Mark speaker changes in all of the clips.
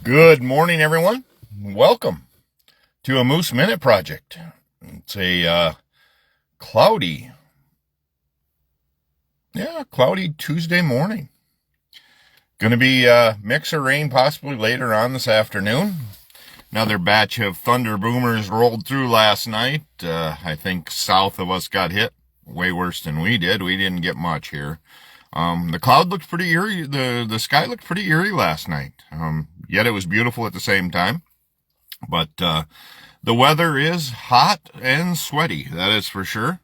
Speaker 1: Good morning, everyone. Welcome to a Moose Minute Project. It's a cloudy Tuesday morning. Going to be a mix of rain possibly later on this afternoon. Another batch of thunder boomers rolled through last night. I think south of us got hit way worse than we did. We didn't get much here. The cloud looked pretty eerie. The sky looked pretty eerie last night. Yet it was beautiful at the same time. But the weather is hot and sweaty, that is for sure.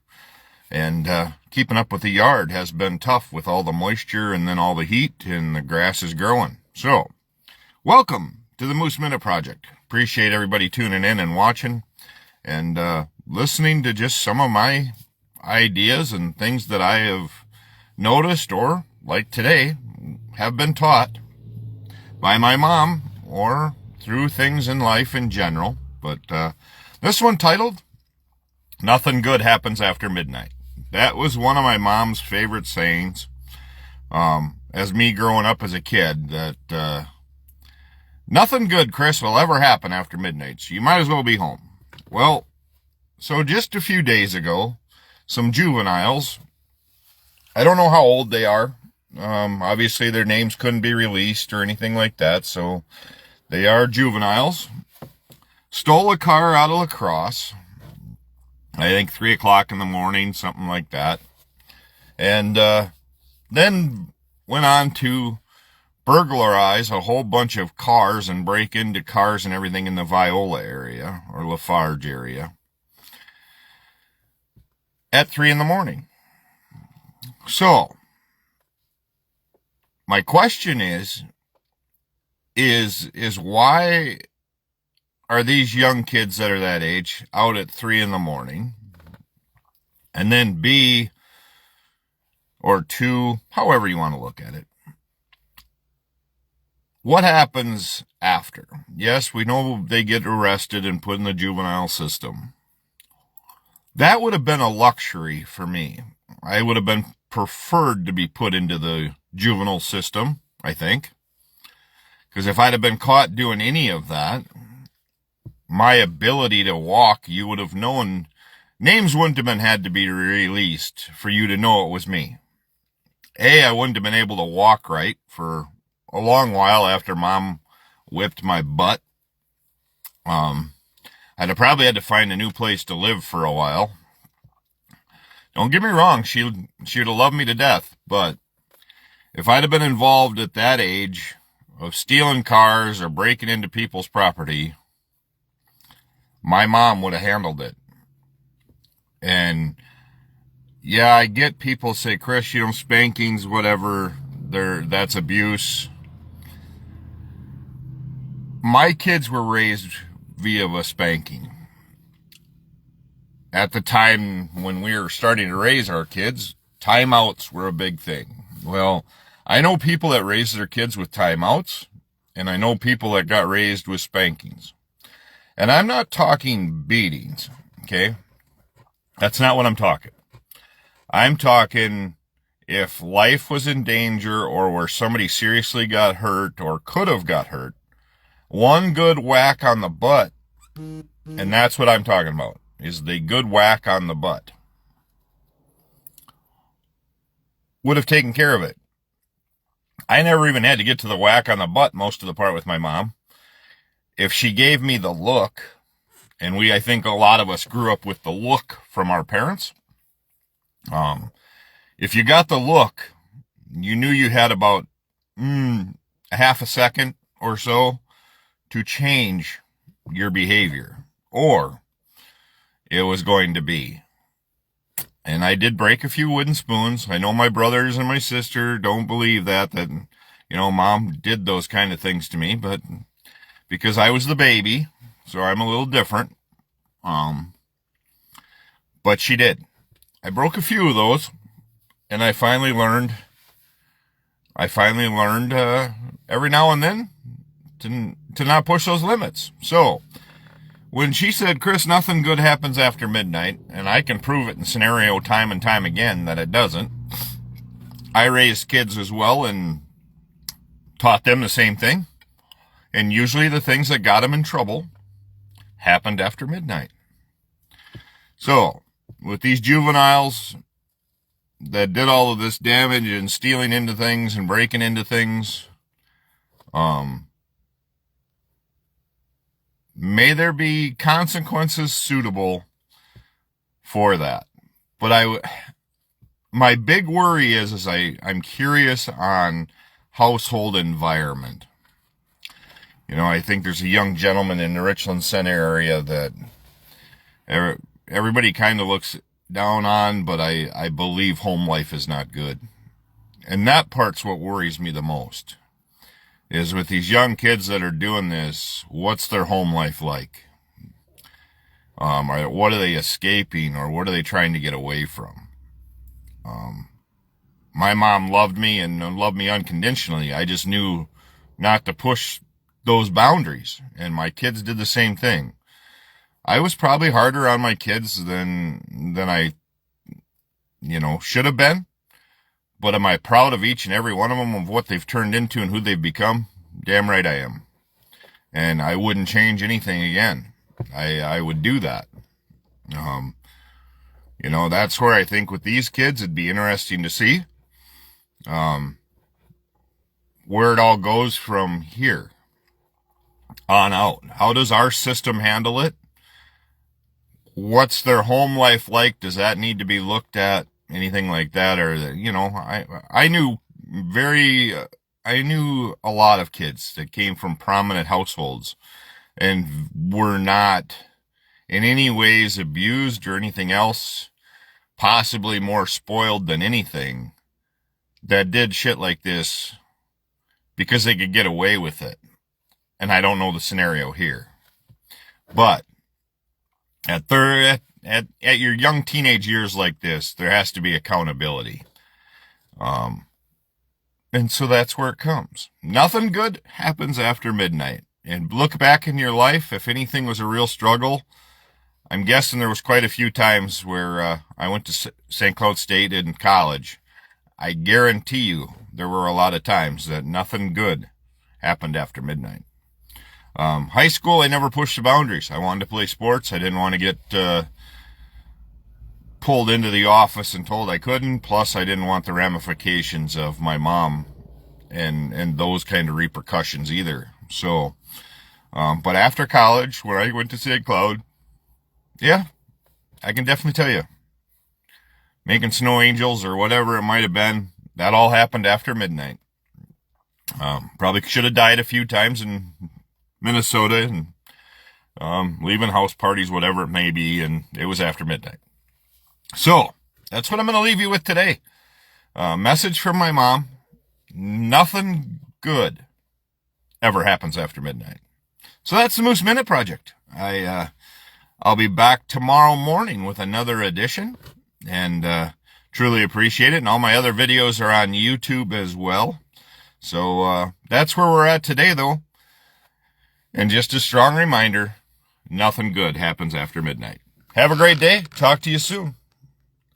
Speaker 1: And keeping up with the yard has been tough with all the moisture and then all the heat, and the grass is growing. So, welcome to the Moose Minute Project. Appreciate everybody tuning in and watching and listening to just some of my ideas and things that I have noticed, or like today, have been taught by my mom or through things in life in general. But this one titled, Nothing Good Happens After Midnight. That was one of my mom's favorite sayings as me growing up as a kid, that nothing good, Chris, will ever happen after midnight, so you might as well be home. Well, so just a few days ago, some juveniles, I don't know how old they are. Obviously their names couldn't be released or anything like that, so they are juveniles, stole a car out of La Crosse, I think 3 o'clock in the morning, something like that, and then went on to burglarize a whole bunch of cars and break into cars and everything in the Viola area, or Lafarge area, at 3 in the morning. So, my question is why are these young kids that are that age out at 3 in the morning? And then B, or 2, however you want to look at it. What happens after? Yes, we know they get arrested and put in the juvenile system. That would have been a luxury for me. I would have been preferred to be put into the juvenile system, I think. Because if I'd have been caught doing any of that, my ability to walk, you would have known, names wouldn't have been had to be released for you to know it was me. I wouldn't have been able to walk right for a long while after Mom whipped my butt. I'd have probably had to find a new place to live for a while. Don't get me wrong, she'd have loved me to death, but if I'd have been involved at that age of stealing cars or breaking into people's property, my mom would have handled it. And yeah, I get people say, Chris, spankings, whatever, that's abuse. My kids were raised via a spanking. At the time when we were starting to raise our kids, timeouts were a big thing. Well, I know people that raised their kids with timeouts, and I know people that got raised with spankings. And I'm not talking beatings, okay? That's not what I'm talking. I'm talking if life was in danger or where somebody seriously got hurt or could have got hurt, one good whack on the butt, and that's what I'm talking about, is the good whack on the butt, would have taken care of it. I never even had to get to the whack on the butt most of the part with my mom. If she gave me the look, and I think a lot of us grew up with the look from our parents. If you got the look, you knew you had about a half a second or so to change your behavior, or it was going to be. And I did break a few wooden spoons. I know my brothers and my sister don't believe that Mom did those kind of things to me, but because I was the baby, so I'm a little different. But she did. I broke a few of those, and I finally learned every now and then to not push those limits. So when she said, Chris, nothing good happens after midnight, and I can prove it in scenario time and time again that it doesn't, I raised kids as well and taught them the same thing. And usually the things that got them in trouble happened after midnight. So, with these juveniles that did all of this damage and stealing into things and breaking into things, may there be consequences suitable for that. But my big worry is I'm curious on household environment. You know, I think there's a young gentleman in the Richland Center area that everybody kind of looks down on, but I believe home life is not good. And that part's what worries me the most, is with these young kids that are doing this, what's their home life like? What are they escaping, or what are they trying to get away from? My mom loved me and loved me unconditionally. I just knew not to push those boundaries, and my kids did the same thing. I was probably harder on my kids than I, should have been. But am I proud of each and every one of them, of what they've turned into and who they've become? Damn right I am. And I wouldn't change anything again. I would do that. That's where I think with these kids, it'd be interesting to see where it all goes from here on out. How does our system handle it? What's their home life like? Does that need to be looked at? Anything like that? Or, I knew a lot of kids that came from prominent households and were not in any ways abused or anything else, possibly more spoiled than anything, that did shit like this because they could get away with it. And I don't know the scenario here. But at your young teenage years like this, there has to be accountability. And so that's where it comes. Nothing good happens after midnight. And look back in your life, if anything was a real struggle, I'm guessing there was quite a few times where I went to St. Cloud State in college. I guarantee you there were a lot of times that nothing good happened after midnight. High school, I never pushed the boundaries. I wanted to play sports. I didn't want to get pulled into the office and told I couldn't. Plus, I didn't want the ramifications of my mom and those kind of repercussions either. So, but after college, where I went to St. Cloud, yeah, I can definitely tell you, making snow angels or whatever it might have been, that all happened after midnight. Probably should have died a few times in Minnesota and leaving house parties, whatever it may be, and it was after midnight. So that's what I'm going to leave you with today. Message from my mom: nothing good ever happens after midnight. So that's the Moose Minute Project. I'll be back tomorrow morning with another edition, and truly appreciate it. And all my other videos are on YouTube as well. So that's where we're at today, though. And just a strong reminder, nothing good happens after midnight. Have a great day. Talk to you soon.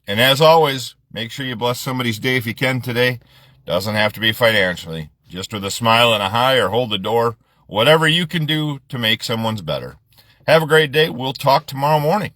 Speaker 1: And as always, make sure you bless somebody's day if you can today. Doesn't have to be financially. Just with a smile and a hi, or hold the door. Whatever you can do to make someone's better. Have a great day. We'll talk tomorrow morning.